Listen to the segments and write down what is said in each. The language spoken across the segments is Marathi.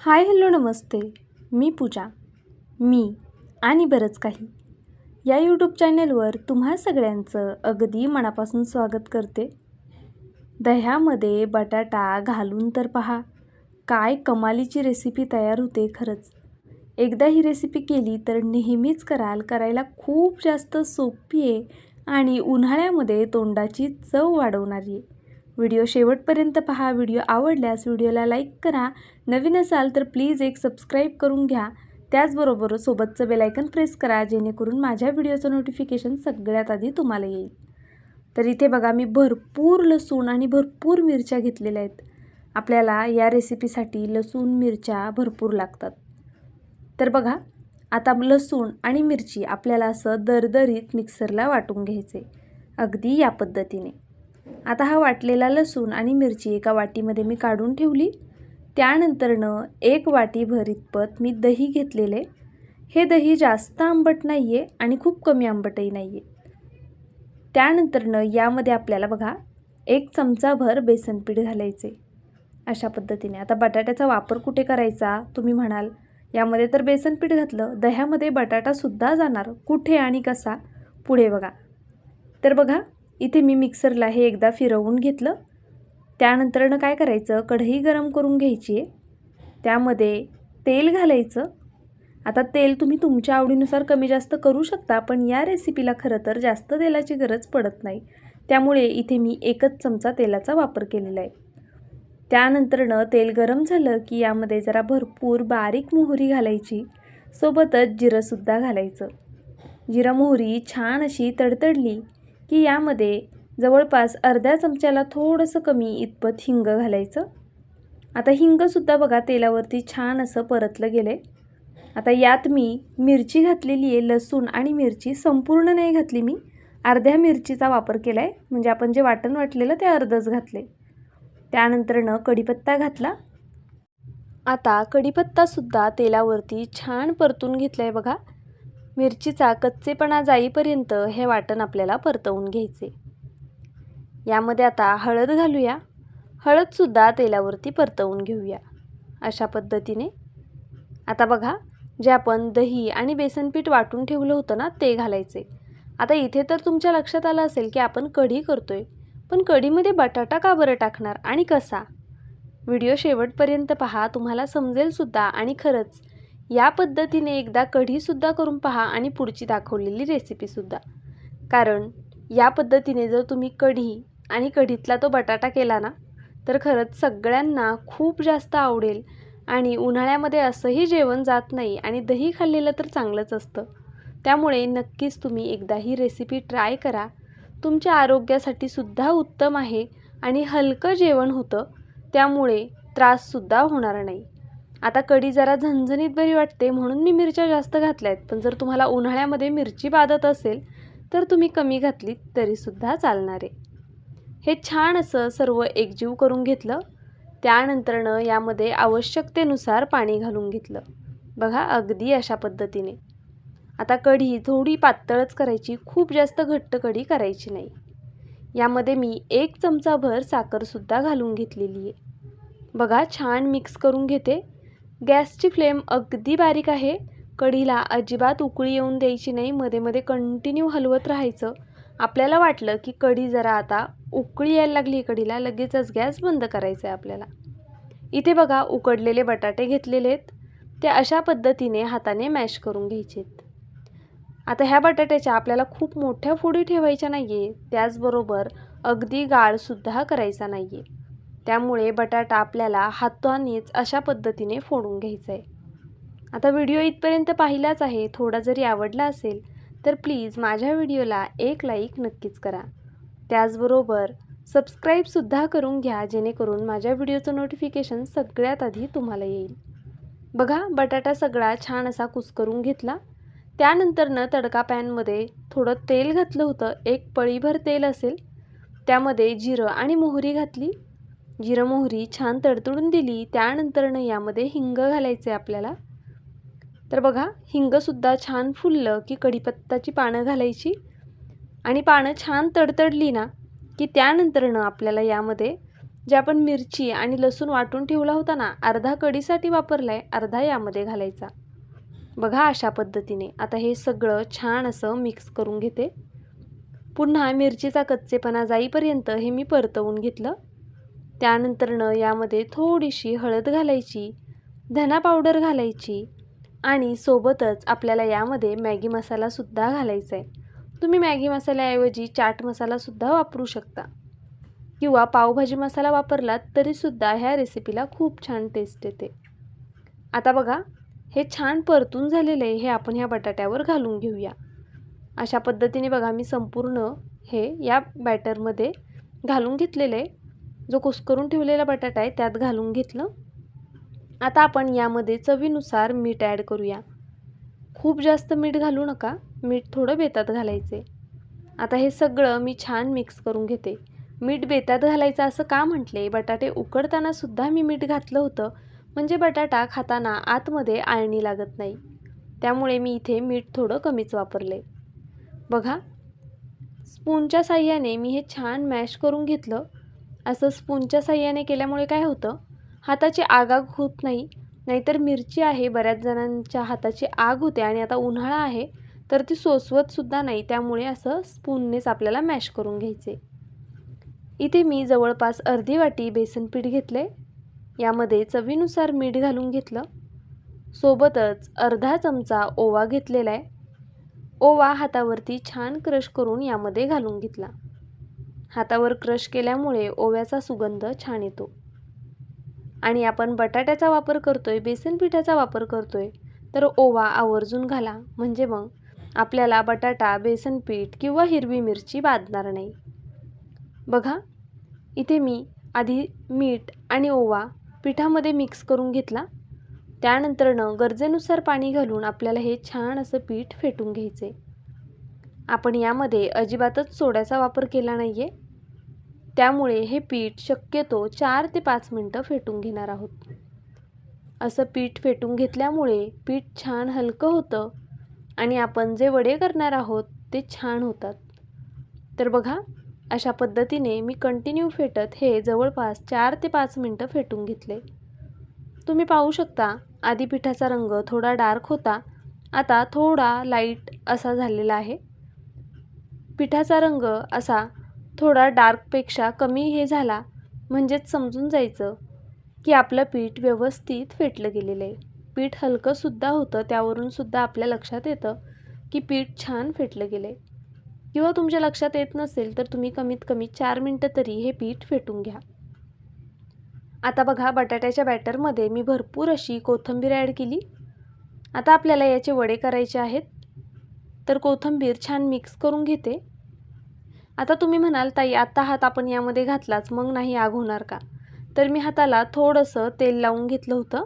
हाय हॅलो नमस्ते. मी पूजा. मी आणि बरंच काही या यूट्यूब चॅनलवर तुम्हा सगळ्यांचं अगदी मनापासून स्वागत करते. दह्यामध्ये बटाटा घालून तर पहा, काय कमालीची रेसिपी तयार होते खरंच. एकदा ही रेसिपी केली तर नेहमीच करायला खूप जास्त सोपी आहे आणि उन्हाळ्यामध्ये तोंडाची चव वाढवणारी आहे. व्हिडिओ शेवटपर्यंत पहा. व्हिडिओ आवडल्यास व्हिडिओला लाईक करा. नवीन असाल तर प्लीज एक सबस्क्राईब करून घ्या. त्याचबरोबर सोबतचं बेल आयकन प्रेस करा, जेणेकरून माझ्या व्हिडिओचं नोटिफिकेशन सगळ्यात आधी तुम्हाला येईल. तर इथे बघा, मी भरपूर लसूण आणि भरपूर मिरच्या घेतलेल्या आहेत. आपल्याला या रेसिपीसाठी लसूण मिरच्या भरपूर लागतात. तर बघा, आता लसूण आणि मिरची आपल्याला असं दरदरीत मिक्सरला वाटून घ्यायचे, अगदी या पद्धतीने. आता हा वाटलेला लसूण आणि मिरची एका वाटीमध्ये मी काढून ठेवली. त्यानंतरनं 1 वाटीभर इतपत मी दही घेतलेले. हे दही जास्त आंबट नाही आहे आणि खूप कमी आंबटही नाही आहे. त्यानंतरनं यामध्ये आपल्याला बघा 1 चमचाभर बेसनपीठ घालायचे, अशा पद्धतीने. आता बटाट्याचा वापर कुठे करायचा तुम्ही म्हणाल, यामध्ये तर बेसनपीठ घातलं, दह्यामध्ये बटाटासुद्धा जाणार, कुठे आणि कसा पुढे बघा. तर बघा, इथे मी मिक्सरला हे एकदा फिरवून घेतलं. त्यानंतरनं काय करायचं, कढई गरम करून घ्यायची आहे. त्यामध्ये तेल घालायचं. आता तेल तुम्ही तुमच्या आवडीनुसार कमी जास्त करू शकता, पण या रेसिपीला खरं तर जास्त तेलाची गरज पडत नाही. त्यामुळे इथे मी 1च चमचा तेलाचा वापर केलेला आहे. त्यानंतरनं तेल गरम झालं की यामध्ये जरा भरपूर बारीक मोहरी घालायची. सोबतच जिरंसुद्धा घालायचं. जिरं मोहरी छान अशी तडतडली की यामध्ये जवळपास अर्ध्या चमच्याला थोडंसं कमी इतपत हिंग घालायचं. आता हिंगसुद्धा बघा तेलावरती छान असं परतलं गेलं आहे. आता यात मी मिरची घातलेली आहे. लसूण आणि मिरची संपूर्ण नाही घातली, मी अर्ध्या मिरचीचा वापर केला आहे. म्हणजे आपण जे वाटण वाटलेलं ते अर्धच घातले. त्यानंतरनं कढीपत्ता घातला. आता कढीपत्तासुद्धा तेलावरती छान परतून घेतलं आहे बघा. मिरचीचा कच्चेपणा जाईपर्यंत हे वाटण आपल्याला परतवून घ्यायचे. यामध्ये आता हळद घालूया. हळदसुद्धा तेलावरती परतवून घेऊया, अशा पद्धतीने. आता बघा, जे आपण दही आणि बेसनपीठ वाटून ठेवलं होतं ना, ते घालायचे. आता इथे तर तुमच्या लक्षात आलं असेल की आपण कढी करतोय, पण कढीमध्ये बटाटा का बरं टाकणार आणि कसा? व्हिडिओ शेवटपर्यंत पहा, तुम्हाला समजेलसुद्धा. आणि खरंच या पद्धतीने एकदा कढीसुद्धा करून पहा आणि पुढची दाखवलेली रेसिपीसुद्धा. कारण या पद्धतीने जर तुम्ही कढी आणि कढीतला तो बटाटा केला ना, तर खरंच सगळ्यांना खूप जास्त आवडेल. आणि उन्हाळ्यामध्ये असंही जेवण जात नाही आणि दही खाल्लेलं तर चांगलंच असतं. त्यामुळे नक्कीच तुम्ही एकदा ही रेसिपी ट्राय करा. तुमच्या आरोग्यासाठी सुद्धा उत्तम आहे आणि हलकं जेवण होतं, त्यामुळे त्राससुद्धा होणार नाही. आता कढी जरा झणझणीत बरी वाटते म्हणून मी मिरच्या जास्त घातल्या आहेत, पण जर तुम्हाला उन्हाळ्यामध्ये मिरची बाधत असेल तर तुम्ही कमी घातलीत तरीसुद्धा चालणार आहे. हे छान असं सर्व एकजीव करून घेतलं. त्यानंतरनं यामध्ये आवश्यकतेनुसार पाणी घालून घेतलं. बघा, अगदी अशा पद्धतीने. आता कढी थोडी पातळच करायची, खूप जास्त घट्ट कढी करायची नाही. यामध्ये मी 1 चमचाभर साखरसुद्धा घालून घेतलेली आहे. बघा, छान मिक्स करून घेते. गॅसची फ्लेम अगदी बारीक आहे. कढीला अजिबात उकळी येऊन द्यायची नाही, मध्ये मध्ये कंटिन्यू हलवत राहायचं. आपल्याला वाटलं की कढी जरा आता उकळी यायला लागली कढीला, लगेचच गॅस बंद करायचा आहे आपल्याला. इथे बघा, उकडलेले बटाटे घेतलेले आहेत. ते अशा पद्धतीने हाताने मॅश करून घ्यायचे आहेत. आता ह्या बटाट्याच्या आपल्याला खूप मोठ्या फोडी ठेवायच्या नाही आहे, त्याचबरोबर अगदी गाळसुद्धा करायचा नाही आहे. त्यामुळे बटाटा आपल्याला हातानेच अशा पद्धतीने फोडून घ्यायचा आहे. आता व्हिडिओ इथपर्यंत पाहिलाच आहे. थोडा जरी आवडला असेल तर प्लीज माझ्या व्हिडिओला एक लाईक नक्कीच करा. त्याचबरोबर सबस्क्राईबसुद्धा करून घ्या, जेणेकरून माझ्या व्हिडिओचं नोटिफिकेशन सगळ्यात आधी तुम्हाला येईल. बघा, बटाटा सगळा छान असा कुस्करून घेतला. त्यानंतरनं तडका पॅनमध्ये थोडं तेल घातलं होतं. 1 पळीभर तेल असेल. त्यामध्ये जिरं आणि मोहरी घातली. जिरं मोहरी छान तडतडून दिली. त्यानंतरनं यामध्ये हिंग घालायचे आपल्याला. तर बघा, हिंगसुद्धा छान फुललं की कढीपत्ताची पानं घालायची. आणि पानं छान तडतडली ना की त्यानंतरनं आपल्याला यामध्ये जे आपण मिरची आणि लसूण वाटून ठेवला होता ना, अर्धा कढीसाठी वापरलाय, अर्धा यामध्ये घालायचा। बघा अशा पद्धतीने आता हे सगळं छान असं मिक्स करून घेते। पुन्हा मिरचीचा कच्चेपणा जाईपर्यंत हे मी परतवून घेतलं। त्यानंतरनं यामध्ये थोडीशी हळद घालायची, धना पावडर घालायची आणि सोबतच आपल्याला यामध्ये मॅगी मसालासुद्धा घालायचा आहे। तुम्ही मॅगी मसाल्याऐवजी चाट मसालासुद्धा वापरू शकता किंवा पावभाजी मसाला वापरलात तरीसुद्धा ह्या रेसिपीला खूप छान टेस्ट येते। आता बघा हे छान परतून झालेलं आहे, हे आपण ह्या बटाट्यावर घालून घेऊया। अशा पद्धतीने बघा मी संपूर्ण हे या बॅटरमध्ये घालून घेतलेलं आहे। जो कुस्करून ठेवलेला बटाटा आहे त्यात घालून घेतलं। आता आपण यामध्ये चवीनुसार मीठ ॲड करूया। खूप जास्त मीठ घालू नका, मीठ थोडं बेतात घालायचे। आता हे सगळं मी छान मिक्स करून घेते। मीठ बेतात घालायचं असं का म्हटले, बटाटे उकडताना सुद्धा मी मीठ घातलं होतं, म्हणजे बटाटा खाताना आतमध्ये आळणी लागत नाही, त्यामुळे मी इथे मीठ थोडं कमीच वापरले। बघा स्पूनच्या साह्याने मी हे छान मॅश करून घेतलं। असं स्पूनच्या साह्याने केल्यामुळे काय होतं, हाताची आग होत नाही, नाहीतर मिरची आहे बऱ्याच जणांच्या हाताची आग होते आणि आता उन्हाळा आहे तर ती सोसवतसुद्धा नाही, त्यामुळे असं स्पूननेच आपल्याला मॅश करून घ्यायचे। इथे मी जवळपास अर्धी वाटी बेसन पीठ घेतले, यामध्ये चवीनुसार मीठ घालून घेतलं, सोबतच अर्धा चमचा ओवा घेतलेला आहे। ओवा हातावरती छान क्रश करून यामध्ये घालून घेतला। हातावर क्रश केल्यामुळे ओव्याचा सुगंध छान येतो आणि आपण बटाट्याचा वापर करतोय, बेसन पिठाचा वापर करतोय, तर ओवा आवर्जून घाला, म्हणजे मग आपल्याला बटाटा, बेसन पीठ किंवा हिरवी मिरची बाधणार नाही। बघा इथे मी आधी मीठ आणि ओवा पिठामध्ये मिक्स करून घेतला। त्यानंतरनं गरजेनुसार पाणी घालून आपल्याला हे छान असं पीठ फेटून घ्यायचे। आपण यामध्ये अजिबातच सोड्याचा वापर केला नाही आहे, त्यामुळे हे पीठ शक्यतो 4 ते 5 मिनटं फेटून घेणार आहोत। असं पीठ फेटून घेतल्यामुळे पीठ छान हलकं होतं आणि आपण जे वडे करणार आहोत ते छान होतात। तर बघा अशा पद्धतीने मी कंटिन्यू फेटत हे जवळपास 4 ते 5 मिनटं फेटून घेतले। तुम्ही पाहू शकता आधी पिठाचा रंग थोडा डार्क होता, आता थोडा लाईट असा झालेला आहे। पिठाचा रंग असा थोडा डार्कपेक्षा कमी हे झाला म्हणजेच समजून जायचं की आपलं पीठ व्यवस्थित फेटलं गेलेलं आहे। पीठ हलकंसुद्धा होतं, त्यावरूनसुद्धा आपल्या लक्षात येतं की पीठ छान फेटलं गेलं आहे। किंवा तुमच्या लक्षात येत नसेल तर तुम्ही कमीत कमी 4 मिनटं तरी हे पीठ फेटून घ्या। आता बघा बटाट्याच्या बॅटरमध्ये मी भरपूर अशी कोथिंबीर ॲड केली। आता आपल्याला याचे वडे करायचे आहेत, तर कोथिंबीर छान मिक्स करून घेते। आता तुम्ही म्हणाल ताई आता हात आपण यामध्ये घातलाच मग नाही आग होणार का, तर मी हाताला थोडंसं तेल लावून घेतलं होतं।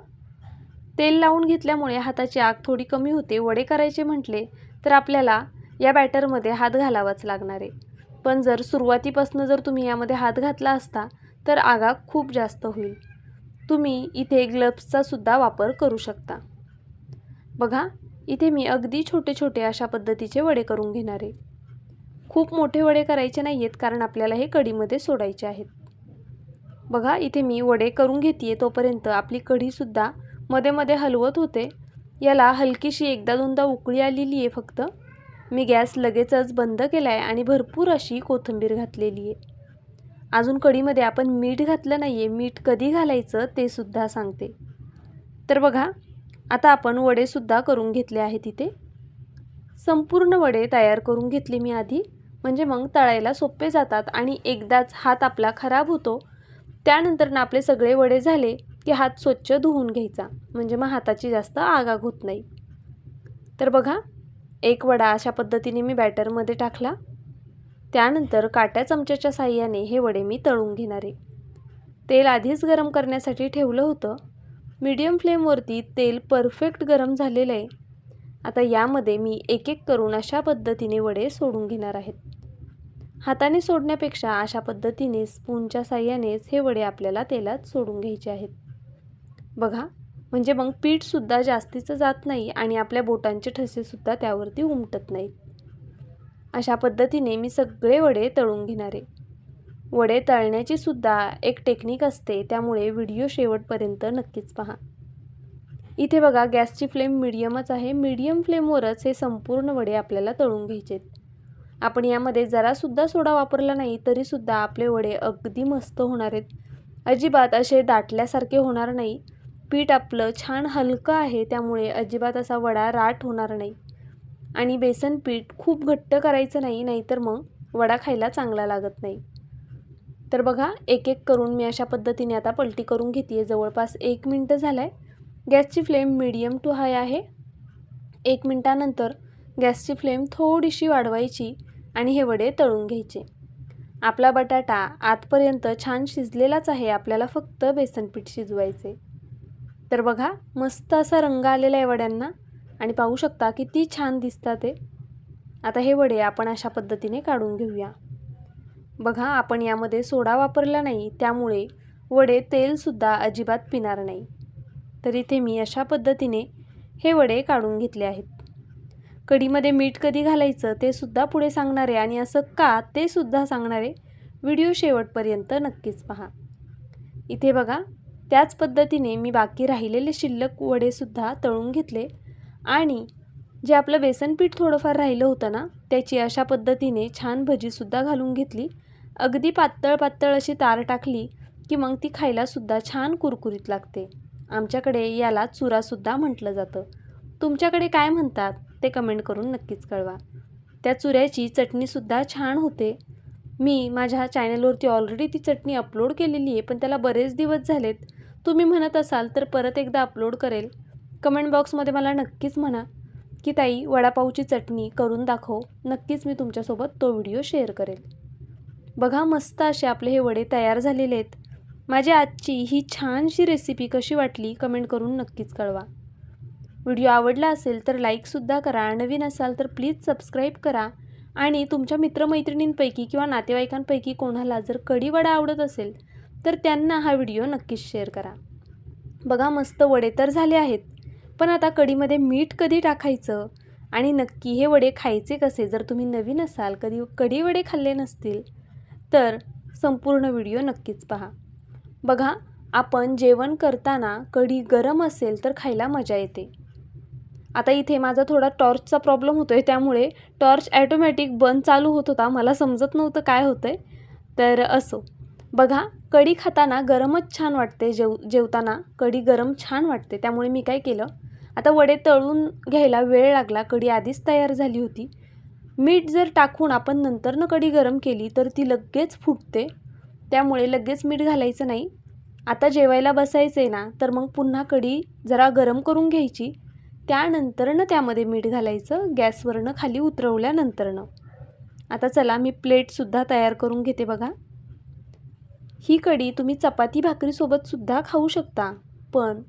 तेल लावून घेतल्यामुळे हाताची आग थोडी कमी होते। वडे करायचे म्हटले तर आपल्याला या बॅटरमध्ये हात घालावाच लागणार आहे, पण जर सुरुवातीपासून जर तुम्ही यामध्ये हात घातला असता तर आग खूप जास्त होईल। तुम्ही इथे ग्लव्सचा सुद्धा वापर करू शकता। बघा इथे मी अगदी छोटे छोटे अशा पद्धतीचे वडे करून घेणार आहे। खूप मोठे वडे करायचे नाही आहेत, कारण आपल्याला हे कढीमध्ये सोडायचे आहेत। बघा इथे मी वडे करून घेते, तोपर्यंत आपली कढीसुद्धा मध्ये मध्ये हलवत होते। याला हलकीशी एकदा दोनदा उकळी आलेली आहे फक्त। मी गॅस लगेचच बंद केला आहे आणि भरपूर अशी कोथिंबीर घातलेली आहे। अजून कढीमध्ये आपण मीठ घातलं नाही आहे, मीठ कधी घालायचं ते सुद्धा सांगते। तर बघा आता आपण वडेसुद्धा करून घेतले आहेत। इथे संपूर्ण वडे तयार करून घेतले मी आधी, म्हणजे मग तळायला सोपे जातात आणि एकदाच हात आपला खराब होतो। त्यानंतर ना आपले सगळे वडे झाले की हात स्वच्छ धुवून घ्यायचा, म्हणजे मग हाताची जास्त आग होत नाही। तर बघा एक वडा अशा पद्धतीने मी बॅटरमध्ये टाकला। त्यानंतर काट्या चमच्याच्या साहाय्याने हे वडे मी तळून घेणार आहे। तेल आधीच गरम करण्यासाठी ठेवलं होतं। मीडियम फ्लेमवरती तेल परफेक्ट गरम झालेलं आहे। आता यामध्ये मी एक एक करून अशा पद्धतीने वडे सोडून घेणार आहेत। हाताने सोडण्यापेक्षा अशा पद्धतीने स्पूनच्या साहाय्यानेच हे वडे आपल्याला तेलात सोडून घ्यायचे आहेत। बघा म्हणजे मग पीठसुद्धा जास्तीचं जात नाही आणि आपल्या बोटांचे ठसेसुद्धा त्यावरती उमटत नाहीत। अशा पद्धतीने मी सगळे वडे तळून घेणार आहे। वडे तळण्याची सुद्धा एक टेक्निक असते, त्यामुळे व्हिडिओ शेवटपर्यंत नक्कीच पहा. इथे बघा गॅसची फ्लेम मीडियमच आहे. मीडियम फ्लेमवरच हे संपूर्ण वडे आपल्याला तळून घ्यायचे. आपण यामध्ये जरासुद्धा सोडा वापरला नाही तरीसुद्धा आपले वडे अगदी मस्त होणार आहेत. अजिबात असे दाटल्यासारखे होणार नाही. पीठ आपलं छान हलकं आहे, त्यामुळे अजिबात असा वडा राठ होणार नाही. आणि बेसन पीठ खूप घट्ट करायचं नाही, नाहीतर मग वडा खायला चांगला लागत नाही. तर बघा एक एक करून मी अशा पद्धतीने आता पलटी करून घेते. जवळपास 1 मिनिट झालं आहे. गॅसची फ्लेम मीडियम टू हाय आहे. 1 मिनिटानंतर गॅसची फ्लेम थोडीशी वाढवायची आणि हे वडे तळून घ्यायचे. आपला बटाटा आतपर्यंत छान शिजलेलाच आहे, आपल्याला फक्त बेसन पीठ शिजवायचे. तर बघा मस्त असा रंग आलेला आहे वड्यांना आणि पाहू शकता किती छान दिसतात ते. आता हे वडे आपण अशा पद्धतीने काढून घेऊया. बघा आपण यामध्ये सोडा वापरला नाही, त्यामुळे वडे तेलसुद्धा अजिबात पिणार नाही. तर इथे मी अशा पद्धतीने हे वडे काढून घेतले आहेत. कढीमध्ये मीठ कधी घालायचं ते सुद्धा पुढे सांगणार आहे आणि असं का ते सुद्धा सांगणार आहे. व्हिडिओ शेवटपर्यंत नक्कीच पहा. इथे बघा त्याच पद्धतीने मी बाकी राहिलेले शिल्लक वडेसुद्धा तळून घेतले आणि जे आपलं बेसन पीठ थोडंफार राहिलं होतं ना, त्याची अशा पद्धतीने छान भजीसुद्धा घालून घेतली. अगदी पातळ पातळ अशी तार टाकली की मग ती खायलासुद्धा छान कुरकुरीत लागते. आमच्याकडे याला चुरासुद्धा म्हटलं जातं. तुमच्याकडे काय म्हणतात ते कमेंट करून नक्कीच कळवा. त्या चुऱ्याची चटणीसुद्धा छान होते. मी माझ्या चॅनलवरती ऑलरेडी ती चटणी अपलोड केलेली आहे, पण त्याला बरेच दिवस झालेत. तुम्ही म्हणत असाल तर परत एकदा अपलोड करेल. कमेंट बॉक्समध्ये मला नक्कीच म्हणा की ताई वडापावची चटणी करून दाखव. नक्कीच मी तुमच्यासोबत तो व्हिडिओ शेअर करेल. बघा मस्त असे आपले हे वडे तयार झालेले आहेत. माझी आजची ही छानशी रेसिपी कशी वाटली कमेंट करून नक्कीच कळवा. व्हिडिओ आवडला असेल तर लाईकसुद्धा करा. नवीन असाल तर प्लीज सबस्क्राईब करा आणि तुमच्या मित्रमैत्रिणींपैकी किंवा नातेवाईकांपैकी कोणाला जर कढी वडा आवडत असेल तर त्यांना हा व्हिडिओ नक्कीच शेअर करा. बघा मस्त वडे तर झाले आहेत, पण आता कढीमध्ये मीठ कधी टाकायचं आणि नक्की हे वडे खायचे कसे, जर तुम्ही नवीन असाल, कधी कढी वडे खाल्ले नसतील तर संपूर्ण व्हिडिओ नक्कीच पहा. बघा आपण जेवण करताना कढी गरम असेल तर खायला मजा येते. आता इथे माझा थोडा टॉर्चचा प्रॉब्लेम होतो आहे, त्यामुळे टॉर्च ॲटोमॅटिक बंद चालू होत होता. मला समजत नव्हतं काय होतं आहे. तर असो बघा कढी खाताना गरमच छान वाटते. जेवताना कढी गरम छान वाटते, त्यामुळे मी काय केलं, आता वडे तळून घ्यायला वेळ लागला. कढी आधीच तयार झाली होती. मीठ जर टाकून आपण नंतरनं कढी गरम केली तर ती लगेच फुटते, त्यामुळे लगेच मीठ घालायचं नाही. आता जेवायला बसायचं आहे ना, तर मग पुन्हा कढी जरा गरम करून घ्यायची, त्यानंतरनं त्यामध्ये मीठ घालायचं गॅसवरनं खाली उतरवल्यानंतरनं. आता चला मी प्लेटसुद्धा तयार करून घेते. बघा ही कढी तुम्ही चपाती भाकरीसोबतसुद्धा खाऊ शकता, पण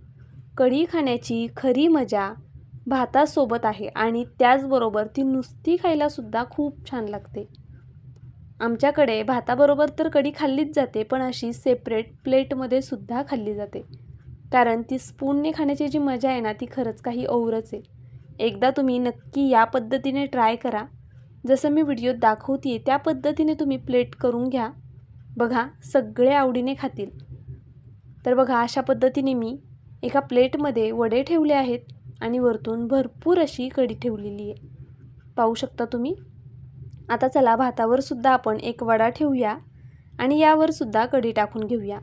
कढी खाण्याची खरी मजा भातासोबत आहे आणि त्याचबरोबर ती नुसती खायलासुद्धा खूप छान लागते. आमच्याकडे भाताबरोबर तर कढी खाल्लीच जाते, पण अशी सेपरेट प्लेटमध्ये सुद्धा खाल्ली जाते, कारण ती स्पूनने खाण्याची जी मजा आहे ना, ती खरंच काही औरच आहे. एकदा तुम्ही नक्की या पद्धतीने ट्राय करा. जसं मी व्हिडिओत दाखवते त्या पद्धतीने तुम्ही प्लेट करून घ्या. बघा सगळे आवडीने खातील. तर बघा अशा पद्धतीने मी एका प्लेटमध्ये वडे ठेवले आहेत आणि वरतून भरपूर अशी कढी ठेवलेली आहे, पाहू शकता तुम्ही. आता चला भातावर सुद्धा आपण एक वडा ठेवूया आणि यावर सुद्धा कढी टाकून घेऊया.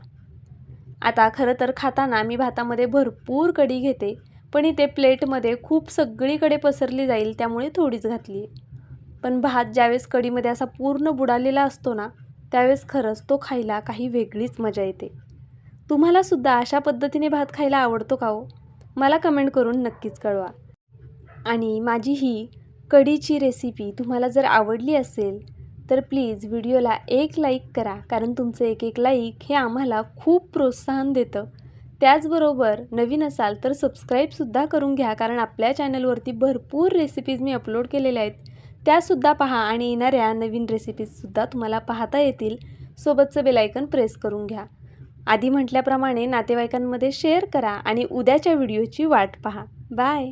आता खरं तर खाताना मी भातामध्ये भरपूर कढी घेते, पण इथे प्लेटमध्ये खूप सगळीकडे पसरली जाईल त्यामुळे थोडीच घातली आहे. पण भात ज्यावेळेस कढीमध्ये असा पूर्ण बुडालेला असतो ना, त्यावेळेस खरंच तो खायला काही वेगळीच मजा येते. तुम्हालासुद्धा अशा पद्धतीने भात खायला आवडतो का हो? मला कमेंट करून नक्कीच कळवा. आणि माझी ही कढीची रेसिपी तुम्हाला जर आवडली असेल तर प्लीज व्हिडिओला एक लाईक करा, कारण तुमचं एक एक लाईक हे आम्हाला खूप प्रोत्साहन देतं. त्याचबरोबर नवीन असाल तर सबस्क्राईबसुद्धा करून घ्या, कारण आपल्या चॅनलवरती भरपूर रेसिपीज मी अपलोड केलेल्या आहेत, त्यासुद्धा पहा आणि येणाऱ्या नवीन रेसिपीजसुद्धा तुम्हाला पाहता येतील. सोबतचं बेल आयकन प्रेस करून घ्या. आधी म्हटल्याप्रमाणे नातेवाईकांमध्ये शेअर करा आणि उद्याच्या व्हिडिओची वाट पहा. बाय.